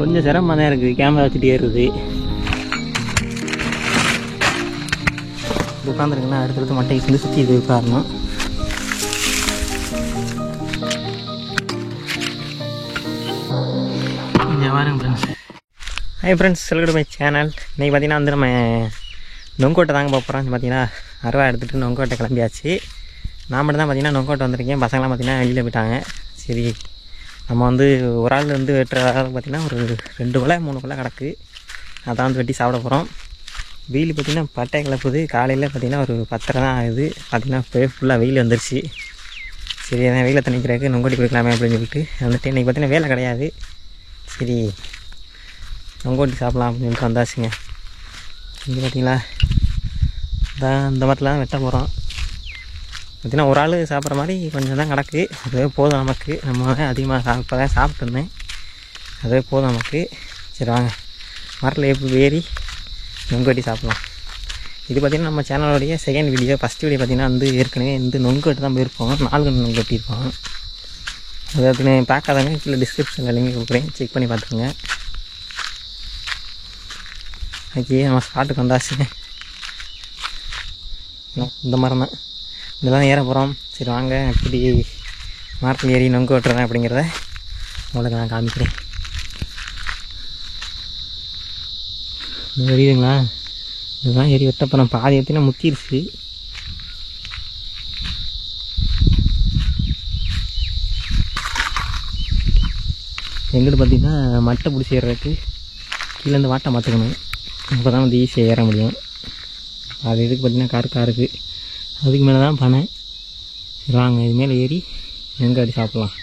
கொஞ்சம் சிரமமாக தான் இருக்குது கேமரா வச்சுட்டு ஏறுறது. உட்காந்துருக்குன்னா அடுத்தடுத்து மட்டை வந்து சுற்றி இது உட்காரணும். இங்கே பாருங்க friends. Hi friends, welcome to my channel. இன்றைக்கி பார்த்தீங்கன்னா வந்து நம்ம நொங்கோட்டை தாங்க போகிறோம். பார்த்தீங்கன்னா அருவா எடுத்துகிட்டு நொங்கோட்டை கிளம்பியாச்சு. நான் மட்டும் தான் பார்த்தீங்கன்னா நொங்கோட்டை வந்திருக்கேன். பசங்களாம் பார்த்தீங்கன்னா வெளியில் போயிட்டாங்க. சரி, நம்ம வந்து ஒரு ஆள் வந்து வெட்டுற அளவுக்கு பார்த்திங்கன்னா ஒரு 2 கொலை 3 கொலை கிடக்கு. அதான் வந்து வெட்டி சாப்பிட போகிறோம். வெயில் பார்த்திங்கன்னா பட்டை கிளப்புது. காலையில் பார்த்திங்கன்னா ஒரு 10:30 தான் ஆகுது. பார்த்திங்கன்னா இப்போ ஃபுல்லாக வெயில் வந்துருச்சு. சரி, அதான் வெயிலை தண்ணிக்கிறதுக்கு நொங்கோட்டி கொடுக்கலாமே அப்படின்னு சொல்லிட்டு வந்துட்டு இன்றைக்கி பார்த்திங்கன்னா வேலை கிடையாது. சரி, நொங்கோட்டி சாப்பிட்லாம் அப்படின்னு சொல்லிட்டு வந்தாச்சுங்க. இங்கே பார்த்தீங்களா, அதான் இந்த மரத்தில் தான் வெட்ட போகிறோம். பார்த்திங்கன்னா ஒரு ஆள் சாப்பிட்ற மாதிரி கொஞ்சம் தான் கிடக்கு. அதுவே போதும் நமக்கு. நம்ம அதிகமாக இப்போ தான் சாப்பிட்டுருந்தேன். அதுவே போதும் நமக்கு. சரி வாங்க, மரத்தில் ஏறி நொங்கோட்டி சாப்பிட்லாம். இது பார்த்திங்கன்னா நம்ம சேனலோடைய செகண்ட் வீடியோ. ஃபஸ்ட் வீடியோ பார்த்திங்கன்னா வந்து ஏற்கனவே வந்து நொங்கோட்டி தான் போயிருப்போம். 4 கன்று நொங்கோட்டி இருப்போம். அதாவது பார்க்காதவங்க கீழே டிஸ்கிரிப்ஷனில் லிங்க் கொடுக்குறேன், செக் பண்ணி பார்த்துருங்க. ஓகே, நம்ம ஸ்பாட்டுக்கு வந்தாச்சு. இந்த மரம் தான், இதெல்லாம் ஏற போகிறோம். சரி வாங்க, எப்படி மரத்தில் ஏறி நொங்கு வெட்டுறேன் அப்படிங்கிறத உங்களுக்கு நான் காமிக்கிறேன். தெரியுதுங்களா, இதுதான் ஏறி வெட்ட போகிறோம். பாதி எடுத்தினா முத்திருச்சு. எங்கிட்ட பார்த்திங்கன்னா மட்டை பிடிச்சி ஏறுறதுக்கு கீழேருந்து வாட்டை மாற்றுக்கணும். அப்போ தான் வந்து ஈஸியாக ஏற முடியும். அது இதுக்கு பார்த்திங்கன்னா காருக்கு அதுக்கு மேலே தான் பனை. வாங்க, இது மேலே ஏறி நொங்கோட்டி சாப்பிட்லாம்.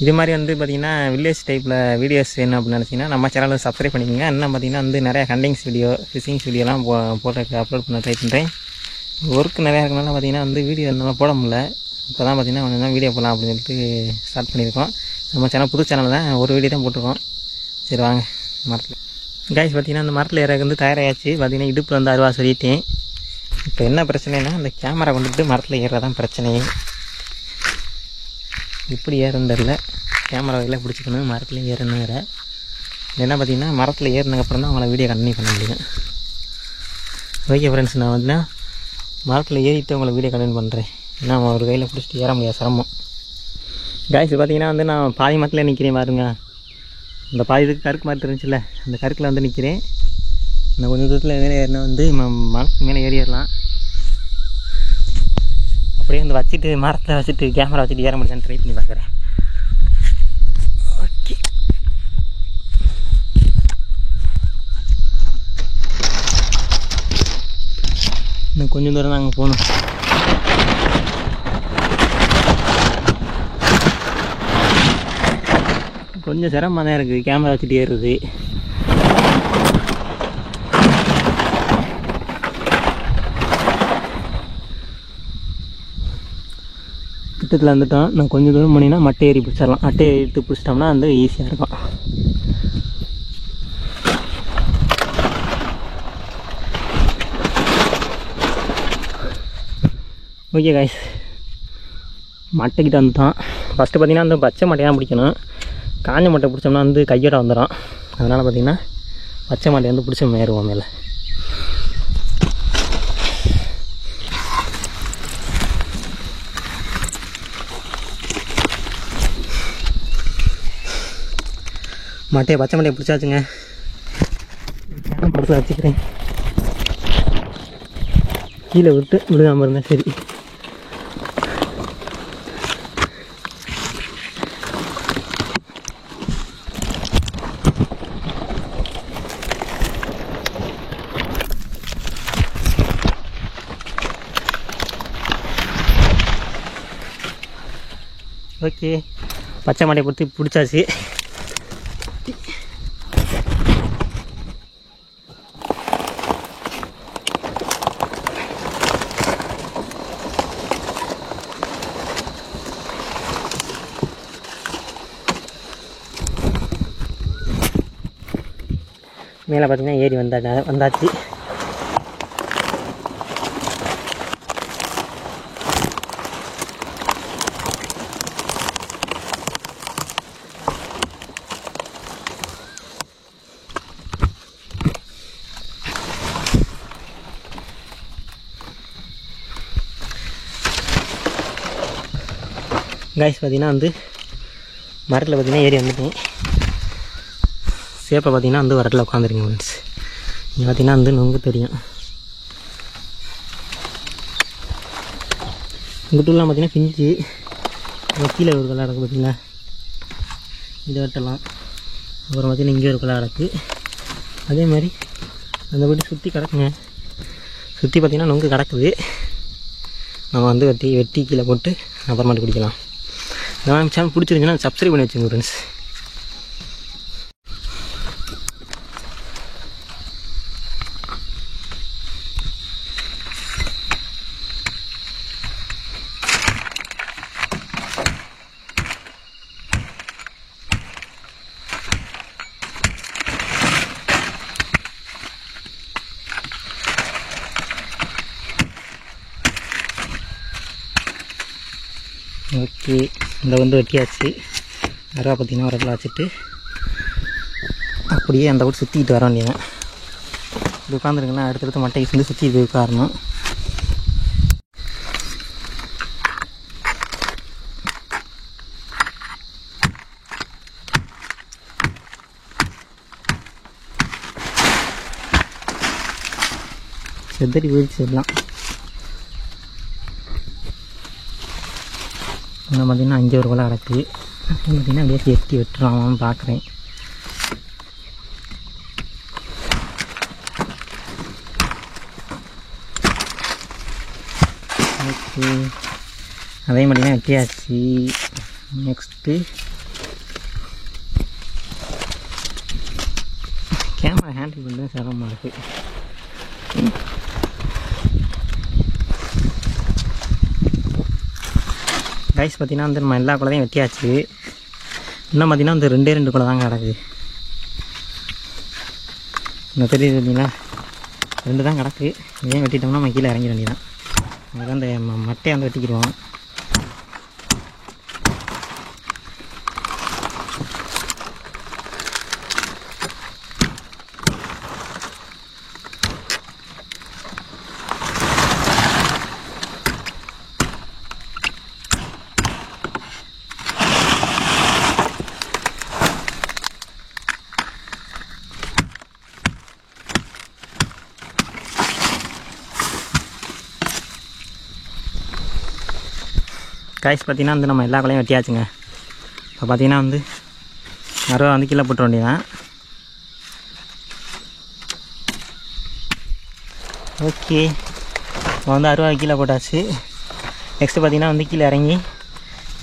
இது மாதிரி வந்து பார்த்திங்கன்னா வில்லேஜ் டைப்பில் வீடியோஸ் வேணும் அப்படின்னு நினச்சிங்கன்னா நம்ம சேனலில் சப்ஸ்கிரைப் பண்ணிக்கோங்க. இன்னும் பார்த்திங்கன்னா வந்து நிறையா ஹண்டிங்ஸ் வீடியோ, ஃபிஷிங்ஸ் வீடியோலாம் போட்டு அப்லோட் பண்ண ட்ரை பண்ணுறேன். ஒர்க் நிறையா இருக்கனால பார்த்திங்கன்னா வந்து வீடியோ என்னால் போட முடியல. இப்போ தான் பார்த்திங்கன்னா கொஞ்சம் தான் வீடியோ போடலாம் அப்படின்னு சொல்லிட்டு ஸ்டார்ட் பண்ணியிருக்கோம். நம்ம சேனல் புது சேனல் தான், ஒரு வீடியோ தான் போட்டிருக்கோம். சரி வாங்க, மரத்தில் காய்ஸ் பார்த்திங்கன்னா அந்த மரத்தில் ஏறக்கு வந்து தயாராகிடுச்சு. பார்த்திங்கன்னா இடுப்பில் வந்து அருவா சொல்லிட்டேன். இப்போ என்ன பிரச்சனைனா, அந்த கேமரா கொண்டுட்டு மரத்தில் ஏறுறதான் பிரச்சனையே. இப்படி ஏறுன்னு தெரியல, கேமரா வகையில் பிடிச்சிக்கணும். மரத்தில் ஏறணும் வேறு. என்ன பார்த்திங்கன்னா மரத்தில் ஏறினதுக்கப்புறம் தான் அவங்கள வீடியோ கண்டினியூ பண்ண முடியும். ஓகே ஃப்ரெண்ட்ஸ், நான் வந்து மரத்தில் ஏறிட்டு உங்களை வீடியோ கண்டினியூ பண்ணுறேன். ஏன்னா அவன் ஒரு கையில் பிடிச்சிட்டு ஏற முடியாது, சிரமம். காய்ஸ் பார்த்திங்கன்னா வந்து நான் பாதி மரத்தில் நிற்கிறேன் பாருங்க. இந்த பாதி இதுக்கு கருக்கு மாதிரி இருந்துச்சுல்ல, அந்த கருக்கில் வந்து நிற்கிறேன். இன்னும் கொஞ்சம் தூரத்தில் மேலே ஏறினா வந்து மரத்துக்கு மேலே ஏறிடலாம். அப்படியே வந்து வச்சுட்டு மரத்தை வச்சுட்டு கேமரா வச்சுட்டு ஏற முடியாதுன்னு ட்ரை பண்ணி பார்க்குறேன். ஓகே, இன்னும் கொஞ்சம் தூரம் தான் அங்கே போகணும். கொஞ்சம் சிரமமாக தான் இருக்குது கேமரா வச்சுட்டு ஏறுறது. கிட்டத்தில் வந்துட்டோம். நான் கொஞ்சம் தூரம் போனீங்கன்னா மட்டை ஏறி பிடிச்சிடலாம். மட்டை எடுத்து பிடிச்சிட்டோம்னா வந்து ஈஸியாக இருக்கும். ஓகே காய்ஸ், மட்டைக்கிட்ட வந்துட்டோம். ஃபஸ்ட்டு பார்த்திங்கன்னா அந்த பச்சை மட்டை தான் பிடிக்கணும். காஞ்ச மட்டை பிடிச்சோம்னா வந்து கையோட வந்துடும். அதனால் பார்த்திங்கன்னா பச்சை மட்டை வந்து பிடிச்ச மேறுவோம் மேலே. பச்சை மட்டையை பிடிச்சாச்சுங்க. படத்தில் வச்சுக்கிறேன், கீழே விட்டு விழுகாமல் இருந்தேன். சரி, ஓகே, பச்சை மட்டையை பொறுத்து பிடிச்சாச்சு. மேலே பார்த்திங்கன்னா ஏறி வந்தாச்சு. காய்ஸ் பார்த்திங்கன்னா வந்து மரத்தில் பார்த்திங்கன்னா ஏறி வந்துட்டேன். சேப்பை பார்த்திங்கன்னா வந்து ஒரு இடத்துல உட்காந்துருங்க ஃப்ரெண்ட்ஸ். இங்கே பார்த்திங்கன்னா வந்து நொங்கு தெரியும். இங்கிட்டலாம் பார்த்திங்கன்னா பிஞ்சு கீழே ஒரு கலர் இருக்குது பார்த்திங்களா, இதை வெட்டலாம். அப்புறம் பார்த்திங்கன்னா இங்கே ஒரு கலர் இருக்குது. அதே மாதிரி அந்த வீட்டு சுற்றி கிடக்குங்க, சுற்றி பார்த்திங்கன்னா நொங்கு கிடக்குது. நம்ம வந்து வெட்டி கீழே போட்டு அப்புறமாட்டு குடிக்கலாம். இந்த சேனல் பிடிச்சிருந்துச்சுன்னா சப்ஸ்கிரைப் பண்ணி வச்சுங்க ஃப்ரெண்ட்ஸ். ஓகே, இந்த வந்து வெட்டியாச்சு. அருவா பார்த்திங்கன்னா ஒரு இடத்துல வச்சுட்டு அப்படியே அந்த கூட சுற்றிக்கிட்டு வர வேண்டியதான். இது உட்காந்துருக்குன்னா அடுத்தடுத்து மட்டை வந்து சுற்றி போய் உட்காரணும். செதறி போயிடுச்சு எல்லாம். இன்னும் பார்த்திங்கன்னா அங்கே ஒரு கொலை கிடக்குது. பார்த்திங்கன்னா அப்படியே எட்டி வெட்டுறாமான்னு பார்க்குறேன். ஓகே, அதே மாதிரிலாம் வெட்டியாச்சு. நெக்ஸ்ட்டு கேமரா ஹேண்டில் பண்ணுறது சிரமமாக இருக்குது. கைஸ் பார்த்திங்கன்னா வந்து நம்ம எல்லா குலையும் வெட்டியாச்சு. இன்னும் பார்த்திங்கன்னா வந்து 2 குலை தாங்க கிடக்குது. இந்த தெரியுது பார்த்திங்களா, 2 தான் கிடக்கு. இதையும் வெட்டிட்டோம்னா நம்ம கீழே இறங்கிட வேண்டியதான். அதுதான் அந்த மட்டையை வந்து வெட்டிக்கிடுவோம். காய்ஸ் பார்த்திங்கன்னா வந்து நம்ம எல்லா குலையும் வெட்டியாச்சுங்க. இப்போ பார்த்திங்கன்னா வந்து அருவா வந்து கீழே போட்ட வேண்டியதான். ஓகே, இப்போ வந்து அருவா கீழே போட்டாச்சு. நெக்ஸ்ட்டு பார்த்திங்கன்னா வந்து கீழே இறங்கி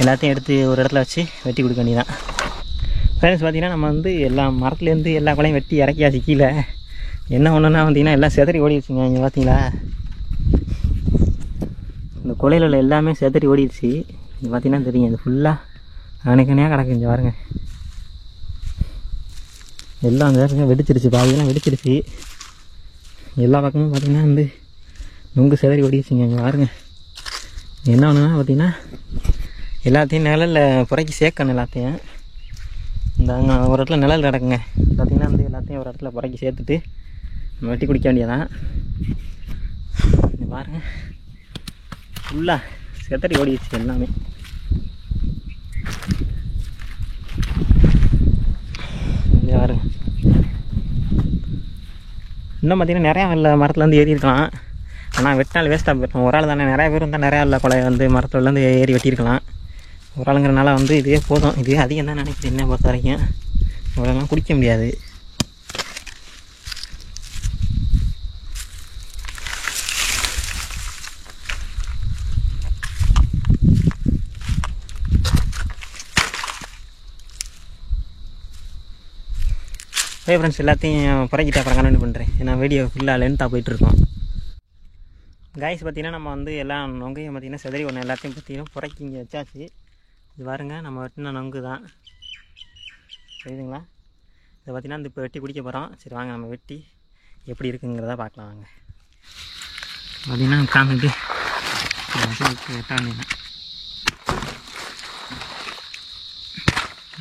எல்லாத்தையும் எடுத்து ஒரு இடத்துல வச்சு வெட்டி கொடுக்க வேண்டியதான். ஃப்ரெண்ட்ஸ் பார்த்திங்கன்னா நம்ம வந்து எல்லா மரத்துலேருந்து எல்லா குலையும் வெட்டி இறக்கியாச்சு கீழே. என்ன ஒன்றுன்னா பார்த்திங்கன்னா எல்லாம் செதறி ஓடிடுச்சுங்க. இங்கே பார்த்திங்களா, இந்த கொலையில் உள்ள எல்லாமே செதறி ஓடிடுச்சு. இது பார்த்திங்கன்னா தெரியும், இது ஃபுல்லாக அணைக்கணையாக கிடக்கு. இங்கே பாருங்க, எல்லாம் அந்த வெடிச்சிருச்சு, பாதியெல்லாம் வெடிச்சிருச்சு. எல்லா பக்கமும் பார்த்திங்கன்னா வந்து நொங்கு செதறி ஓடிடுச்சுங்க. இங்கே பாருங்க, என்ன ஒன்றுனா பார்த்திங்கன்னா எல்லாத்தையும் நிழலில் புறக்கி சேர்க்கணும். எல்லாத்தையும் இந்த ஒரு இடத்துல நிழல் கிடக்குங்க. பார்த்திங்கன்னா வந்து எல்லாத்தையும் ஒரு இடத்துல புறக்கி சேர்த்துட்டு நம்ம வெட்டி குடிக்க வேண்டியதான். இங்கே பாருங்கள், ஃபுல்லாக செதறி ஓடிடுச்சு எல்லாமே. பாருங்க, இன்னும் பார்த்திங்கன்னா நிறையா இல்லை மரத்தில் வந்து ஏறி இருக்கலாம். ஆனால் வெட்டினாலும் வேஸ்ட்டாக போயிடும். ஒரு ஆள் தானே, நிறையா பேர் இருந்தால் நிறையா இல்லை கொலை வந்து மரத்துலேருந்து ஏறி வெட்டியிருக்கலாம். ஒரு ஆளுங்கிறனால வந்து இதுவே போதும். இதுவே அதிகம் தான் நினைக்கிறேன். என்ன பொறுத்த வரைக்கும் இவ்வளோலாம் குடிக்க முடியாது. ஓகே ஃப்ரெண்ட்ஸ், எல்லாத்தையும் புறக்கிட்டு அப்புறம் கண்டினியூ பண்ணுறேன். ஏன்னா வீடியோ ஃபுல்லாக லென்த்தாக போயிட்டுருக்கோம். காய்ஸ் பார்த்திங்கன்னா நம்ம வந்து எல்லாம் நொங்கையும் பார்த்திங்கன்னா செதறி ஒன்று எல்லாத்தையும் பார்த்திங்கன்னா புறக்கி இங்கே வச்சாச்சு. இது பாருங்க, நம்ம வெட்டின நொங்கு தான், தெரியுதுங்களா? இதை பார்த்திங்கன்னா இந்த இப்போ வெட்டி குடிக்க போகிறோம். சரி வாங்க, நம்ம வெட்டி எப்படி இருக்குங்கிறத பார்க்கலாம். வாங்க பார்த்திங்கன்னா உட்காந்துட்டு வெட்டாங்க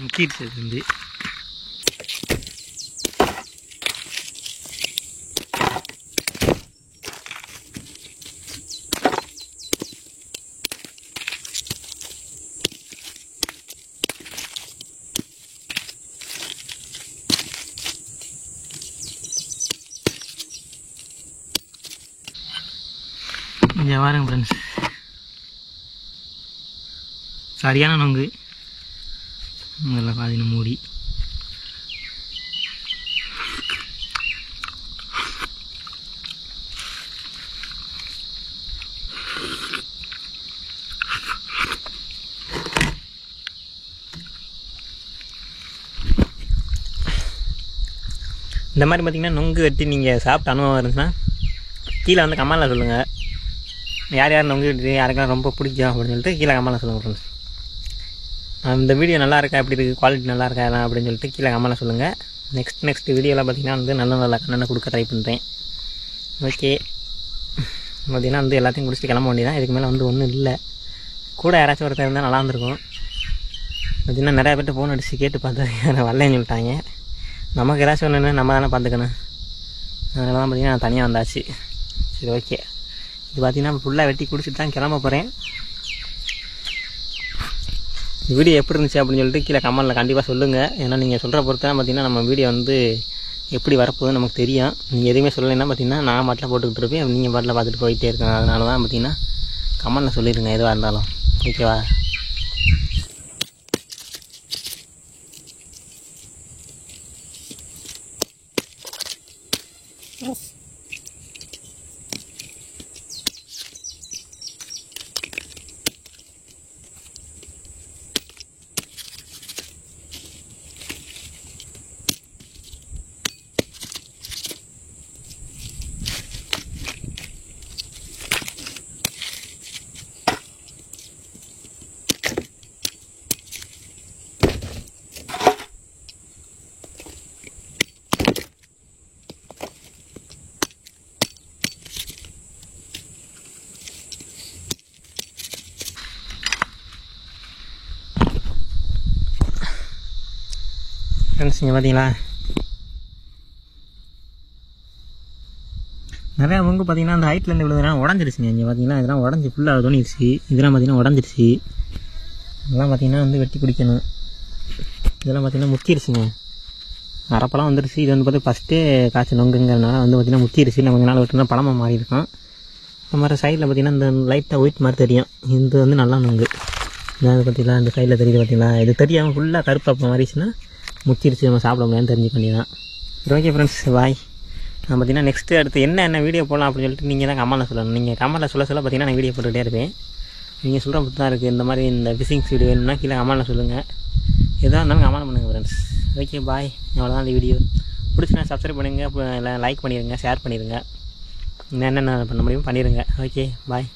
முக்கிடுச்சு வந்து. இங்கே பாருங்க ஃப்ரெண்ட்ஸ், சரியான நொங்கு. நல்லா பார்த்தீங்கன்னா மூடி இந்த மாதிரி பார்த்திங்கன்னா நொங்கு வெட்டி நீங்கள் சாப்பிட்ட அனுபவம் இருந்துச்சுன்னா கீழே வந்து கமெண்ட்டில் சொல்லுங்கள். யார் யார் நொங்கு வெட்டி யாருக்கெல்லாம் ரொம்ப பிடிக்கும் அப்படின்னு சொல்லிட்டு கீழே கமெண்ட்டில் சொல்லுங்கள் ஃப்ரெண்ட்ஸ். இந்த வீடியோ நல்லா இருக்கா, எப்படி இருக்குது, குவாலிட்டி நல்லா இருக்கா அப்படின்னு சொல்லிட்டு கீழே கமெண்ட்டில் சொல்லுங்கள். நெக்ஸ்ட் வீடியோவில் பார்த்திங்கன்னா வந்து நல்ல கண்டென்ட் கொடுக்க ட்ரை பண்ணுறேன். ஓகே, பார்த்திங்கன்னா வந்து எல்லாத்தையும் குடிச்சிட்டு கிளம்ப வேண்டியதான். இதுக்கு மேலே வந்து ஒன்றும் இல்லை. கூட யாராச்சும் ஒருத்தர் இருந்தால் நல்லா இருந்திருக்கும். பார்த்திங்கன்னா நிறையா பேர்ட்டு ஃபோன் அடித்து கேட்டு பார்த்தா வரலன்னு சொல்லிட்டாங்க. நமக்கு ஏதாச்சும் ஒன்று நம்ம தானே பார்த்துக்கணும். அதனால தான் பார்த்திங்கன்னா நான் தனியாக வந்தாச்சு. சரி ஓகே, இது பார்த்திங்கன்னா ஃபுல்லாக வெட்டி குடிச்சிட்டு தான் கிளம்ப போகிறேன். இந்த வீடியோ எப்படி இருந்துச்சு அப்படின்னு சொல்லிட்டு கீழே கமெண்ட்டில் கண்டிப்பாக சொல்லுங்கள். ஏன்னா நீங்கள் சொல்கிற பொறுத்து தான் பார்த்திங்கன்னா நம்ம வீடியோ வந்து எப்படி வரப்போகுதுன்னு நமக்கு தெரியும். நீங்கள் எதுவுமே சொல்லலைன்னா பார்த்திங்கன்னா நான் பாட்டில் போட்டுக்கிட்டு இருப்பேன், நீங்கள் பாட்டில் பார்த்துட்டு போயிட்டே இருக்கேன். அதனால தான் பார்த்திங்கன்னா கமெண்ட்டில் சொல்லிடுங்க எதுவாக இருந்தாலும். ஓகேவா? ஃப்ரெண்ட்ஸ் இங்கே பார்த்தீங்களா, நிறையா நொங்கு பார்த்தீங்கன்னா அந்த ஹைட்லேருந்து விழுதுனா உடஞ்சிருச்சுங்க. இங்கே பார்த்தீங்கன்னா இதெல்லாம் உடஞ்சி ஃபுல்லாக தோணிடுச்சு. இதெல்லாம் பார்த்தீங்கன்னா உடஞ்சிருச்சு. இதெல்லாம் பார்த்தீங்கன்னா வந்து வெட்டி குடிக்கணும். இதெல்லாம் பார்த்தீங்கன்னா முத்திருச்சுங்க, அரப்பெல்லாம் வந்துருச்சு. இது வந்து பார்த்தா ஃபஸ்ட்டே காய்ச்சல் நொங்குங்கிறதுனால வந்து பார்த்திங்கன்னா முத்திருச்சு. நான் கொஞ்சம் நாள் விட்டுனா பழமாக மாறி இருக்கும். இந்த மாதிரி சைடில் பார்த்திங்கன்னா இந்த லைட்டாக ஒயிட் மாதிரி தெரியும். இது வந்து நல்லா நொங்கு. இதாவது பார்த்தீங்களா இந்த சைடில் தெரியுது பார்த்தீங்களா, இது தெரியாமல் ஃபுல்லாக கருப்பு மாறிடுச்சுன்னா முத்திருச்சு, நம்ம சாப்பிட முடியாதுன்னு தெரிஞ்சுக்க வேண்டியதான். சரி ஓகே ஃப்ரெண்ட்ஸ், பாய். நான் பார்த்தீங்கன்னா நெக்ஸ்ட்டு அடுத்து என்ன வீடியோ போடலாம் அப்படின்னு சொல்லிட்டு நீங்கள் தான் கமெண்ட்டில் சொல்லணும். நீங்கள் கமெண்ட்டில் சொல்ல பார்த்தீங்கன்னா நான் வீடியோ போட்டுகிட்டே இருப்பேன். நீங்கள் சொல்கிற பற்றி தான் இருக்குது. இந்த மாதிரி இந்த ஃபிஷிங்ஸ் வீடியோ வேணும்னா கீழே கமெண்ட்டில் சொல்லுங்கள். எதாக இருந்தாலும் கமெண்ட் பண்ணுங்கள் ஃப்ரெண்ட்ஸ். Okay bye. அவ்வளோதான் இந்த வீடியோ. பிடிச்சினா சப்ஸ்கிரைப் பண்ணுங்கள், லைக் பண்ணிடுங்க, ஷேர் பண்ணிடுங்க, என்னென்ன பண்ண முடியும் பண்ணிடுங்க. Okay bye.